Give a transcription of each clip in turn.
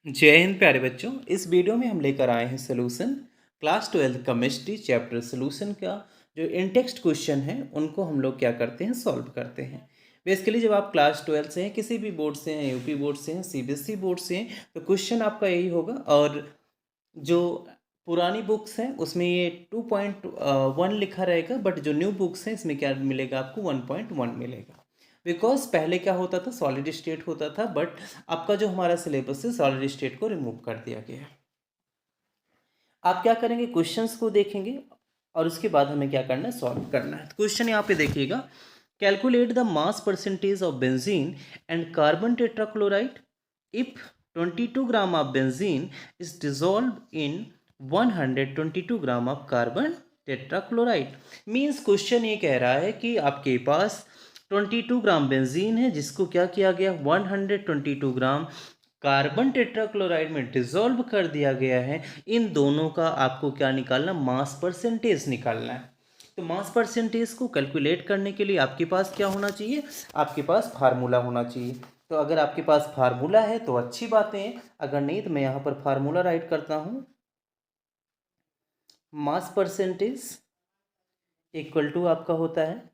जय हिंद प्यारे बच्चों। इस वीडियो में हम लेकर आए हैं solution class 12 chemistry chapter solution का जो इन टेक्स्ट क्वेश्चन है उनको हम लोग क्या करते हैं, सॉल्व करते हैं। बेसिकली जब आप क्लास 12 से हैं, किसी भी बोर्ड से हैं, यूपी बोर्ड से हैं, सीबीएसई बोर्ड से हैं, तो क्वेश्चन आपका यही होगा। और जो पुरानी बुक्स हैं उसमें ये 2.1 लिखा रहेगा, बट जो न्यू बुक्स हैं इसमें क्या मिलेगा, आपको 1.1 मिलेगा। बिकॉज पहले क्या होता था, सॉलिड स्टेट होता था, बट आपका जो हमारा सिलेबस है सॉलिड स्टेट को रिमूव कर दिया गया है। आप क्या करेंगे, क्वेश्चंस को देखेंगे और उसके बाद हमें क्या करना है, सॉल्व करना है। क्वेश्चन यहाँ पे देखिएगा, calculate the mass percentage of benzene and carbon tetrachloride if 22 gram of benzene is dissolve in 122 gram of carbon tetrachloride. Means question ये कह रहा है कि आपके पास 22 ग्राम बेंजीन है जिसको क्या किया गया, 122 ग्राम कार्बन टेट्राक्लोराइड में डिसॉल्व कर दिया गया है। इन दोनों का आपको क्या निकालना, मास परसेंटेज निकालना है। तो मास परसेंटेज को कैलकुलेट करने के लिए आपके पास क्या होना चाहिए, आपके पास फार्मूला होना चाहिए। तो अगर आपके पास फार्मूला है तो अच्छी बातें हैं, अगर नहीं तो मैं यहाँ पर फार्मूला राइट करता हूँ। मास परसेंटेज इक्वल टू आपका होता है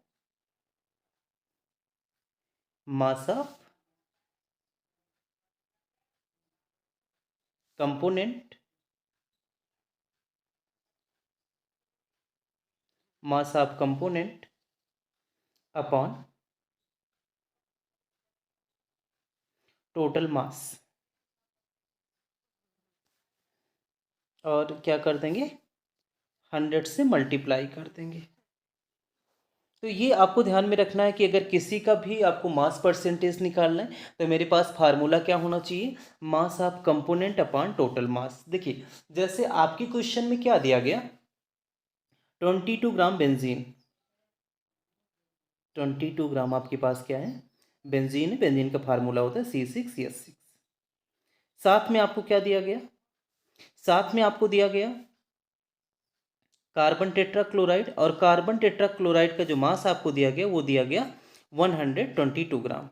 mass of component, mass of component upon total mass. और क्या कर देंगे, 100 से मल्टीप्लाई कर देंगे। तो ये आपको ध्यान में रखना है कि अगर किसी का भी आपको मास परसेंटेज निकालना है तो मेरे पास फार्मूला क्या होना चाहिए, mass of component upon total mass. देखिए जैसे आपकी क्वेश्चन में क्या दिया गया, 22 ग्राम बेंजीन, 22 ग्राम आपके पास क्या है, बेंजीन है। बेंजीन का फार्मूला होता है C6H6। साथ में आपको क्या दिया गया, साथ में आपको दिया गया कार्बन टेट्राक्लोराइड, और कार्बन टेट्राक्लोराइड का जो मास आपको दिया गया वो दिया गया 122 ग्राम।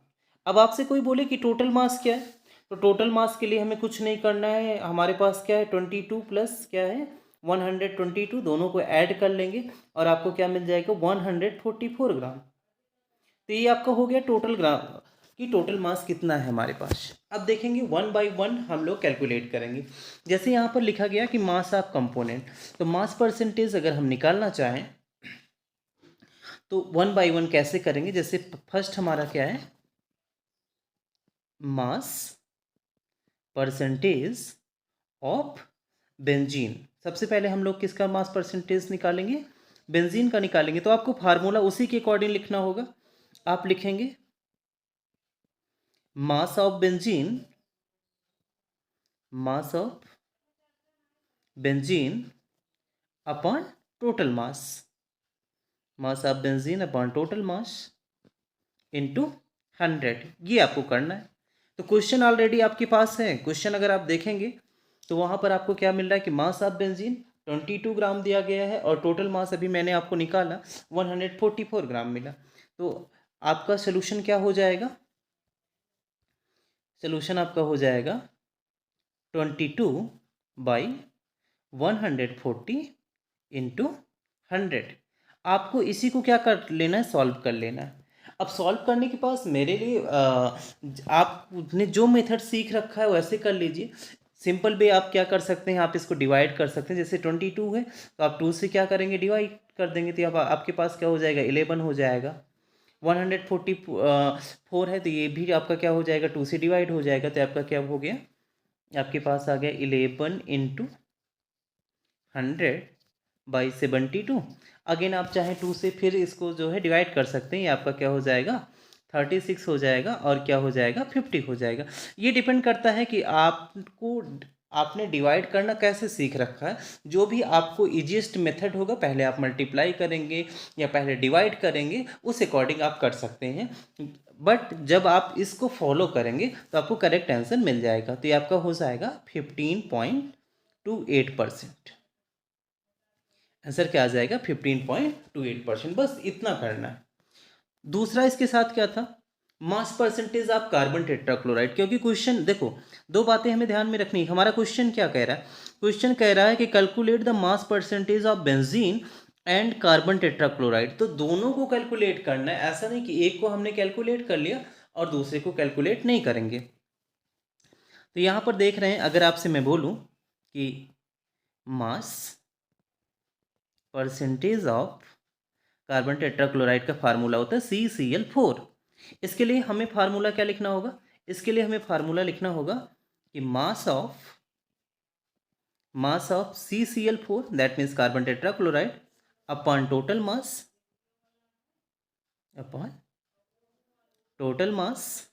अब आपसे कोई बोले कि टोटल मास क्या है, तो टोटल मास के लिए हमें कुछ नहीं करना है। हमारे पास क्या है, 22 प्लस क्या है 122, दोनों को ऐड कर लेंगे और आपको क्या मिल जाएगा, 144 ग्राम। तो ये आपका हो गया टोटल ग्राम कि टोटल मास कितना है हमारे पास। अब देखेंगे वन बाय वन हम लोग कैलकुलेट करेंगे। जैसे यहाँ पर लिखा गया कि मास ऑफ कंपोनेंट, तो मास परसेंटेज अगर हम निकालना चाहें तो वन बाय वन कैसे करेंगे। जैसे फर्स्ट हमारा क्या है, मास परसेंटेज ऑफ बेंजीन। सबसे पहले हम लोग किसका मास परसेंटेज निकालेंगे, बेंजीन का निकालेंगे। तो आपको फार्मूला उसी के अकॉर्डिंग लिखना होगा। आप लिखेंगे mass of benzene, mass of benzene upon total mass, mass of benzene upon total mass into 100। ये आपको करना है। तो क्वेश्चन ऑलरेडी आपके पास है। क्वेश्चन अगर आप देखेंगे तो वहाँ पर आपको क्या मिल रहा है कि मास ऑफ बेंजीन 22 ग्राम दिया गया है और टोटल मास अभी मैंने आपको निकाला 144 ग्राम मिला। तो आपका सोल्यूशन क्या हो जाएगा, सोल्यूशन आपका हो जाएगा 22 बाई 140 इंटू 100। आपको इसी को क्या कर लेना है, सॉल्व कर लेना है। अब सॉल्व करने के पास मेरे लिए आपने जो मेथड सीख रखा है वैसे कर लीजिए। सिंपल वे आप क्या कर सकते हैं, आप इसको डिवाइड कर सकते हैं। जैसे 22 है तो आप 2 से क्या करेंगे, डिवाइड कर देंगे। तो अब आपके पास क्या हो जाएगा, 11 हो जाएगा। 144 है तो ये भी आपका क्या हो जाएगा, 2 से डिवाइड हो जाएगा। तो आपका क्या हो गया, आपके पास आ गया 11 इंटू 100/72। अगेन आप चाहें 2 से फिर इसको जो है डिवाइड कर सकते हैं। ये आपका क्या हो जाएगा, 36 हो जाएगा और क्या हो जाएगा, 50 हो जाएगा। ये डिपेंड करता है कि आपको आपने डिवाइड करना कैसे सीख रखा है। जो भी आपको ईजीएस्ट मेथड होगा, पहले आप मल्टीप्लाई करेंगे या पहले डिवाइड करेंगे, उस अकॉर्डिंग आप कर सकते हैं। बट जब आप इसको फॉलो करेंगे तो आपको करेक्ट आंसर मिल जाएगा। तो ये आपका हो जाएगा 15.28%। आंसर क्या आ जाएगा, 15.28%। बस इतना करना है। दूसरा इसके साथ क्या था, mass percentage of carbon tetrachloride, क्योंकि क्वेश्चन देखो दो बातें हमें ध्यान में रखनी है। हमारा क्वेश्चन क्या कह रहा है? क्वेश्चन कह रहा है कि calculate the mass percentage of benzene and carbon tetrachloride. तो दोनों को कैलकुलेट करना है, ऐसा नहीं कि एक को हमने कैलकुलेट कर लिया और दूसरे को कैलकुलेट नहीं करेंगे। तो यहाँ पर देख रहे हैं, अगर आपसे मैं बोलूँ कि mass percentage of carbon tetrachloride का फार्मूला होता है CCl4। इसके लिए हमें फार्मूला क्या लिखना होगा? इसके लिए हमें फार्मूला लिखना होगा कि mass of CCl4 that means carbon tetrachloride upon total mass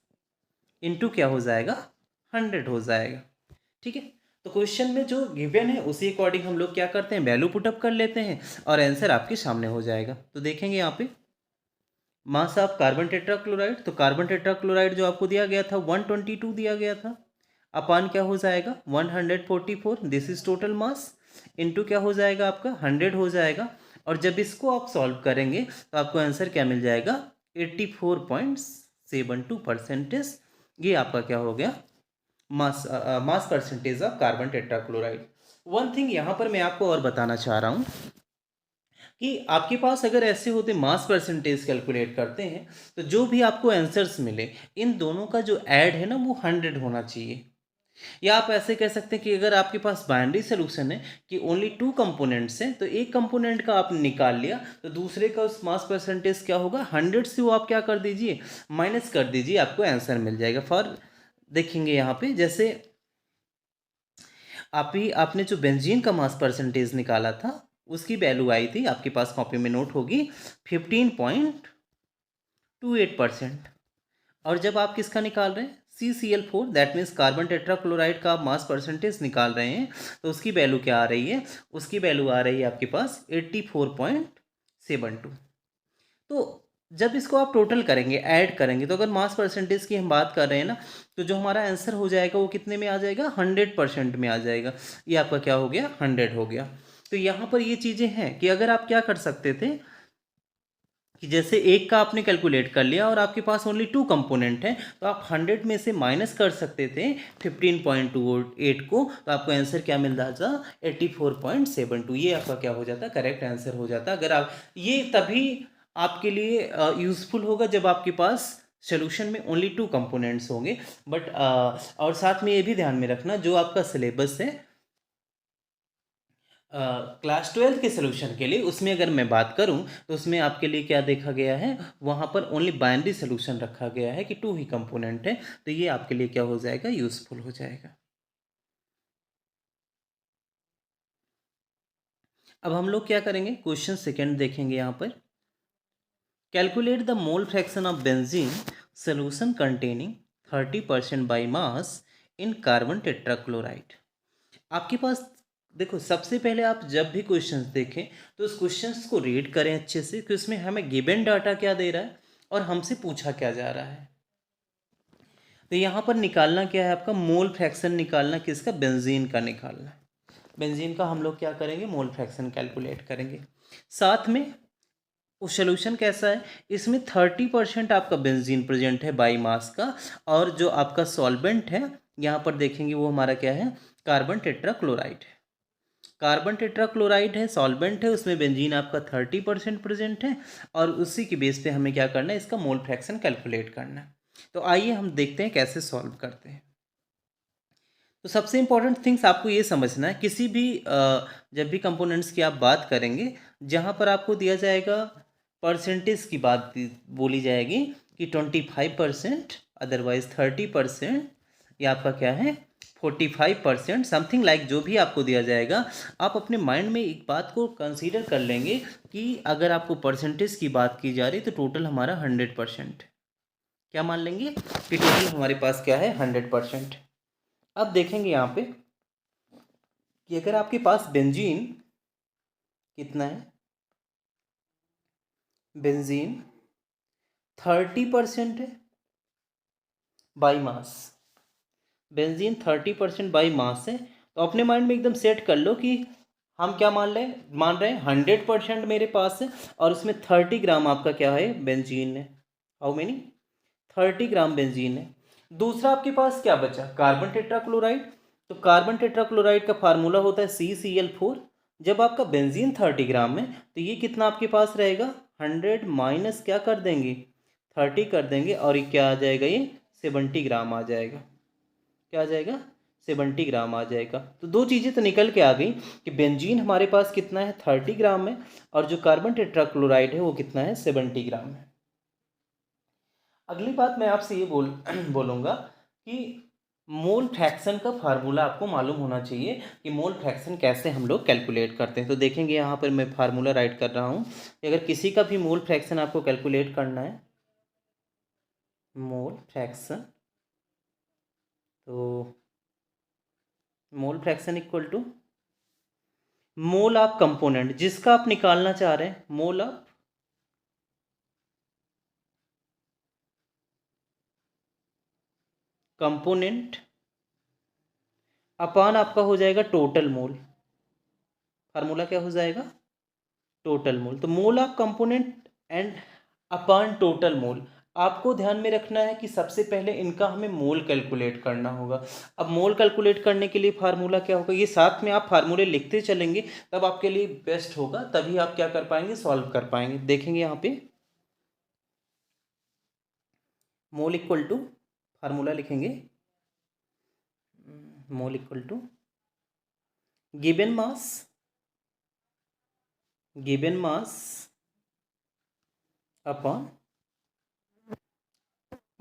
into क्या हो जाएगा? 100 हो जाएगा। ठीक है, तो क्वेश्चन में जो गिवन है उसी अकॉर्डिंग हम लोग क्या करते हैं, वैल्यू पुटअप कर लेते हैं और आंसर आपके सामने हो जाएगा। तो देखेंगे यहाँ पे मास ऑफ कार्बन टेट्राक्लोराइड, तो कार्बन टेट्राक्लोराइड जो आपको दिया गया था 122 दिया गया था, अपान क्या हो जाएगा 144, this is total mass, into क्या हो जाएगा आपका 100 हो जाएगा। और जब इसको आप सॉल्व करेंगे तो आपको आंसर क्या मिल जाएगा 84.72%। ये आपका क्या हो गया mass percentage of carbon tetrachloride. One thing यहाँ पर मैं आपको और बताना चाह रहा हूँ कि आपके पास अगर ऐसे होते मास परसेंटेज कैलकुलेट करते हैं तो जो भी आपको आंसर्स मिले इन दोनों का जो ऐड है ना वो 100 होना चाहिए। या आप ऐसे कह सकते हैं कि अगर आपके पास बाइनरी सोल्यूशन है कि ओनली 2 कंपोनेंट्स हैं तो एक कंपोनेंट का आपने निकाल लिया तो दूसरे का उस मास परसेंटेज क्या होगा 100 से वो आप क्या कर दीजिए माइनस कर दीजिए, आपको आंसर मिल जाएगा। फॉर देखेंगे यहाँ पे जैसे आपने जो बेंजीन का मास परसेंटेज निकाला था उसकी वैल्यू आई थी, आपके पास कॉपी में नोट होगी 15.28%। और जब आप किसका निकाल रहे हैं CCl4 that means carbon tetrachloride का आप मास परसेंटेज निकाल रहे हैं तो उसकी वैल्यू क्या आ रही है? उसकी वैल्यू आ रही है आपके पास 84.72। तो जब इसको आप टोटल करेंगे ऐड करेंगे तो अगर मास परसेंटेज की हम बात कर रहे हैं ना तो जो हमारा आंसर हो जाएगा वो कितने में आ जाएगा 100% में आ जाएगा। ये आपका क्या हो गया 100 हो गया। तो यहाँ पर ये चीज़ें हैं कि अगर आप क्या कर सकते थे कि जैसे एक का आपने कैलकुलेट कर लिया और आपके पास ओनली 2 कंपोनेंट है तो आप 100 में से माइनस कर सकते थे 15.28 को, तो आपको आंसर क्या मिल जाता 84.72। ये आपका क्या हो जाता करेक्ट आंसर हो जाता। अगर आप ये तभी आपके लिए यूज़फुल होगा जब आपके पास सोल्यूशन में ओनली 2 कंपोनेंट्स होंगे। बट और साथ में ये भी ध्यान में रखना जो आपका सिलेबस है क्लास 12 के सोल्यूशन के लिए उसमें अगर मैं बात करूं तो उसमें आपके लिए क्या देखा गया है वहां पर ओनली बाइनरी सोल्यूशन रखा गया है कि 2 ही कंपोनेंट है, तो ये आपके लिए क्या हो जाएगा यूजफुल हो जाएगा। अब हम लोग क्या करेंगे क्वेश्चन सेकेंड देखेंगे यहाँ पर calculate the mole fraction of benzene solution containing 30% by mass in carbon tetrachloride. आपके पास देखो सबसे पहले आप जब भी क्वेश्चंस देखें तो उस क्वेश्चंस को रीड करें अच्छे से कि उसमें हमें गिवन डाटा क्या दे रहा है और हमसे पूछा क्या जा रहा है। तो यहाँ पर निकालना क्या है आपका मोल फ्रैक्शन निकालना किसका बेंजीन का निकालना है। बेंजीन का हम लोग क्या करेंगे मोल फ्रैक्शन कैलकुलेट करेंगे। साथ में उस सोल्यूशन कैसा है इसमें 30% आपका बेंजीन प्रेजेंट है बाई मास का और जो आपका सॉल्वेंट है यहाँ पर देखेंगे वो हमारा क्या है कार्बन टेट्राक्लोराइड है। कार्बन टेट्राक्लोराइड है सॉल्वेंट है उसमें बेंजीन आपका 30% प्रेजेंट है और उसी की बेस पे हमें क्या करना है इसका मोल फ्रैक्शन कैलकुलेट करना है। तो आइए हम देखते हैं कैसे सॉल्व करते हैं। तो सबसे इंपॉर्टेंट थिंग्स आपको ये समझना है किसी भी जब भी कंपोनेंट्स की आप बात करेंगे जहाँ पर आपको दिया जाएगा परसेंटेज की बात बोली जाएगी कि 25% अदरवाइज 30% या आपका क्या है 45% समथिंग लाइक जो भी आपको दिया जाएगा आप अपने माइंड में एक बात को कंसीडर कर लेंगे कि अगर आपको परसेंटेज की बात की जा रही तो टोटल हमारा 100% क्या मान लेंगे कि टोटल हमारे पास क्या है 100%। अब देखेंगे यहाँ पे कि अगर आपके पास बेंजीन कितना है बेंजीन 30% है by mass, benzene 30% by mass है तो अपने माइंड में एकदम सेट कर लो कि हम क्या मान रहे हैं 100% मेरे पास है और उसमें 30 ग्राम आपका क्या है बेंजीन है। हाउ मेनी 30 ग्राम बेंजीन है। दूसरा आपके पास क्या बचा, कार्बन टेट्राक्लोराइड। तो कार्बन टेट्राक्लोराइड का फार्मूला होता है CCl4। जब आपका बेंजीन 30 ग्राम है तो ये कितना आपके पास रहेगा, 100 माइनस क्या कर देंगे, 30 कर देंगे, और ये क्या आ जाएगा, ये 70 ग्राम आ जाएगा। क्या आ जाएगा, 70 ग्राम आ जाएगा। तो दो चीज़ें तो निकल के आ गई कि बेंजीन हमारे पास कितना है, 30 ग्राम में, और जो कार्बन टेट्राक्लोराइड है वो कितना है, 70 ग्राम में। अगली बात मैं आपसे ये बोलूँगा कि मोल फ्रैक्शन का फार्मूला आपको मालूम होना चाहिए कि मोल फ्रैक्शन कैसे हम लोग कैलकुलेट करते हैं। तो देखेंगे यहाँ पर मैं फार्मूला राइट कर रहा हूँ कि अगर किसी का भी मोल फ्रैक्शन आपको कैलकुलेट करना है, मोल फ्रैक्शन, तो mole fraction equal to mole of component जिसका आप निकालना चाह रहे हैं, मोल ऑफ कंपोनेंट अपान आपका हो जाएगा टोटल मोल। फार्मूला क्या हो जाएगा, टोटल मोल। तो मोल of component and upon total mole. आपको ध्यान में रखना है कि सबसे पहले इनका हमें मोल कैलकुलेट करना होगा। अब मोल कैलकुलेट करने के लिए फार्मूला क्या होगा, ये साथ में आप फार्मूले लिखते चलेंगे तब आपके लिए बेस्ट होगा, तभी आप क्या कर पाएंगे, सॉल्व कर पाएंगे। देखेंगे यहाँ पे मोल इक्वल टू, फार्मूला लिखेंगे, mole equal to given mass, given mass upon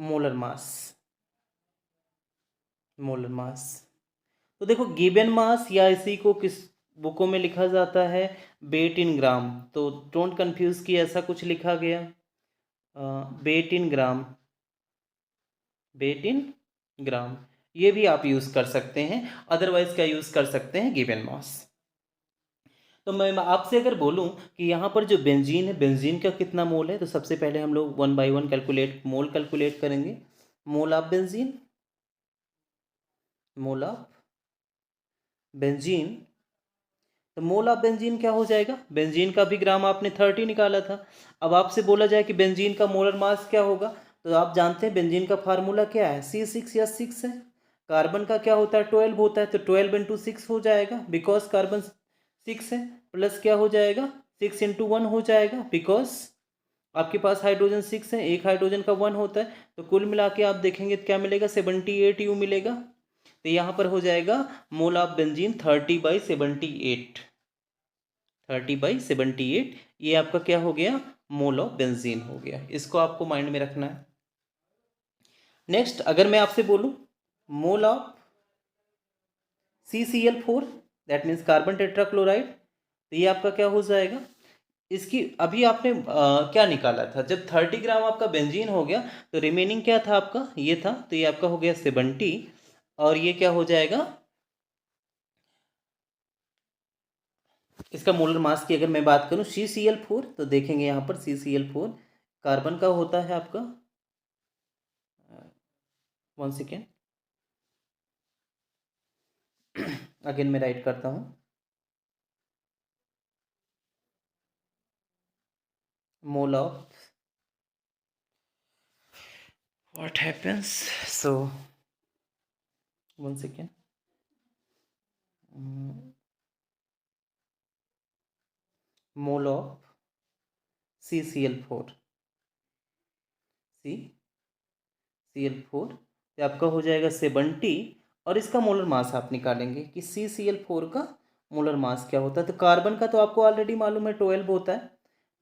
molar mass, molar mass. तो देखो गिवन मास या इसी को किस बुकों में लिखा जाता है, वेट इन ग्राम। तो डोंट कंफ्यूज कि ऐसा कुछ लिखा गया, वेट इन ग्राम, वेट इन ग्राम, ये भी आप यूज़ कर सकते हैं। अदरवाइज क्या यूज़ कर सकते हैं, गिवन मास। तो मैं आपसे अगर बोलूं कि यहाँ पर जो बेंजीन है, बेंजीन का कितना मोल है, तो सबसे पहले हम लोग 1 बाई 1 कैलकुलेट, मोल कैलकुलेट करेंगे। Mole of benzene, mole of benzene. तो मोल ऑफ बेंजीन क्या हो जाएगा, बेंजीन का भी ग्राम आपने 30 निकाला था। अब आपसे बोला जाए कि बेंजीन का मोलर मास क्या होगा, तो आप जानते हैं बेंजीन का फार्मूला क्या है, C6H6 है। कार्बन का क्या होता है, 12 होता है, तो 12 इंटू 6 हो जाएगा, बिकॉज कार्बन 6 है, प्लस क्या हो जाएगा, 6 इंटू 1 हो जाएगा, बिकॉज आपके पास हाइड्रोजन 6 है, एक हाइड्रोजन का 1 होता है। तो कुल मिला के आप देखेंगे तो क्या मिलेगा, 78 U मिलेगा। तो यहाँ पर हो जाएगा मोल ऑफ बेंजीन 30/78, 30/78, ये आपका क्या हो गया, मोल ऑफ बेंजीन हो गया। इसको आपको माइंड में रखना है। नेक्स्ट अगर मैं आपसे बोलूं mole of CCl4, that means carbon tetrachloride, तो ये आपका क्या हो जाएगा, इसकी अभी आपने क्या निकाला था, जब 30 ग्राम आपका बेंजीन हो गया तो रिमेनिंग क्या था आपका, ये था, तो ये आपका हो गया 70, और ये क्या हो जाएगा, इसका मोलर मास की अगर मैं बात करूं CCl4, तो देखेंगे यहाँ पर CCl4 कार्बन का होता है आपका, 1 सेकेंड, अगेन मैं राइट करता हूँ, mole of, what happens, so 1 second, mole of CCl4, CCl4 तो आपका हो जाएगा 70, और इसका मोलर मास आप निकालेंगे कि CCl4 का मोलर मास क्या होता है। तो कार्बन का तो आपको ऑलरेडी मालूम है 12 होता है,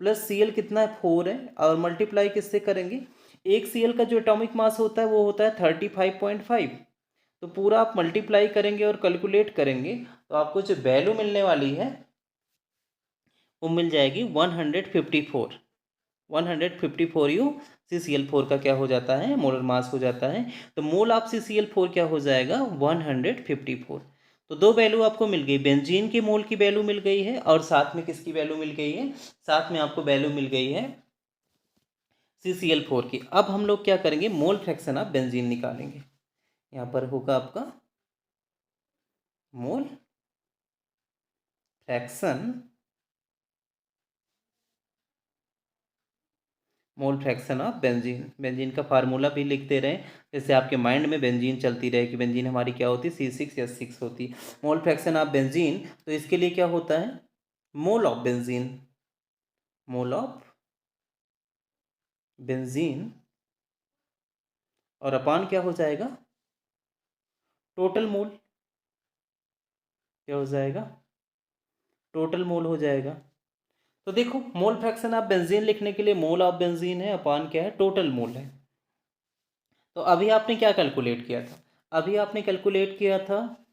प्लस Cl कितना है, 4 है, और मल्टीप्लाई किससे करेंगे, एक Cl का जो एटॉमिक मास होता है वो होता है 35.5। तो पूरा आप मल्टीप्लाई करेंगे और कैलकुलेट करेंगे तो आपको जो वैल्यू मिलने वाली है वो मिल जाएगी 154, 154U। CCl4 का क्या हो जाता है, मोलर मास हो जाता है। तो मोल ऑफ CCl4 क्या हो जाएगा, 154। तो दो वैल्यू आपको मिल गई, बेंजीन के मोल की वैल्यू मिल गई है, और साथ में किसकी वैल्यू मिल गई है, साथ में आपको वैल्यू मिल गई है CCl4 की। अब हम लोग क्या करेंगे, मोल फ्रैक्शन ऑफ बेंजीन निकालेंगे। यहाँ पर होगा आपका mole fraction, mole fraction of benzene. Benzene का फार्मूला भी लिखते रहें, जैसे आपके माइंड में बेंजीन चलती रहे कि बेंजीन हमारी क्या होती है, C6H6 होती। मोल फ्रैक्शन ऑफ बेंजीन, तो इसके लिए क्या होता है, mole of benzene, mole of benzene और अपान क्या हो जाएगा, टोटल मोल, क्या हो जाएगा, टोटल मोल हो जाएगा। तो देखो मोल फ्रैक्शन ऑफ बेंजीन लिखने के लिए मोल ऑफ बेंजीन है, अपान क्या है, टोटल मोल है। तो अभी आपने क्या कैलकुलेट किया था, अभी आपने कैलकुलेट किया था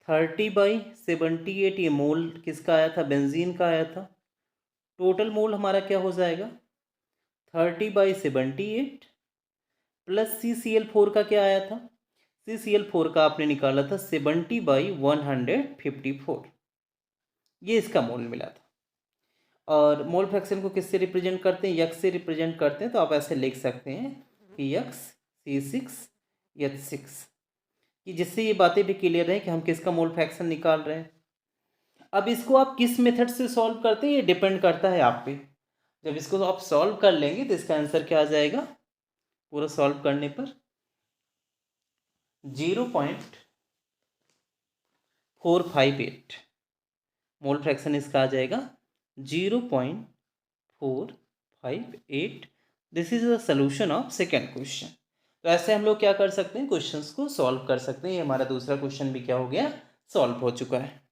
30/78, ये मोल किसका आया था, बेंजीन का आया था। टोटल मोल हमारा क्या हो जाएगा, 30/78 प्लस CCl4 का क्या आया था, CCl4 का आपने निकाला था 70/154, ये इसका मोल मिला था। और मोल फ्रैक्शन को किससे रिप्रेजेंट करते हैं, यक्स से रिप्रेजेंट करते हैं। तो आप ऐसे लिख सकते हैं कि यक्स C6H6, कि जिससे ये बातें भी क्लियर है कि हम किसका मोल फ्रैक्शन निकाल रहे हैं। अब इसको आप किस मेथड से सॉल्व करते हैं ये डिपेंड करता है आप पे। जब इसको आप सॉल्व कर लेंगे तो इसका आंसर क्या आ जाएगा, पूरा सॉल्व करने पर 0.458 मोल फ्रैक्शन इसका आ जाएगा 0.458। This is the solution of second question. तो ऐसे हम लोग क्या कर सकते हैं, क्वेश्चंस को सॉल्व कर सकते हैं। ये हमारा दूसरा क्वेश्चन भी क्या हो गया, सॉल्व हो चुका है।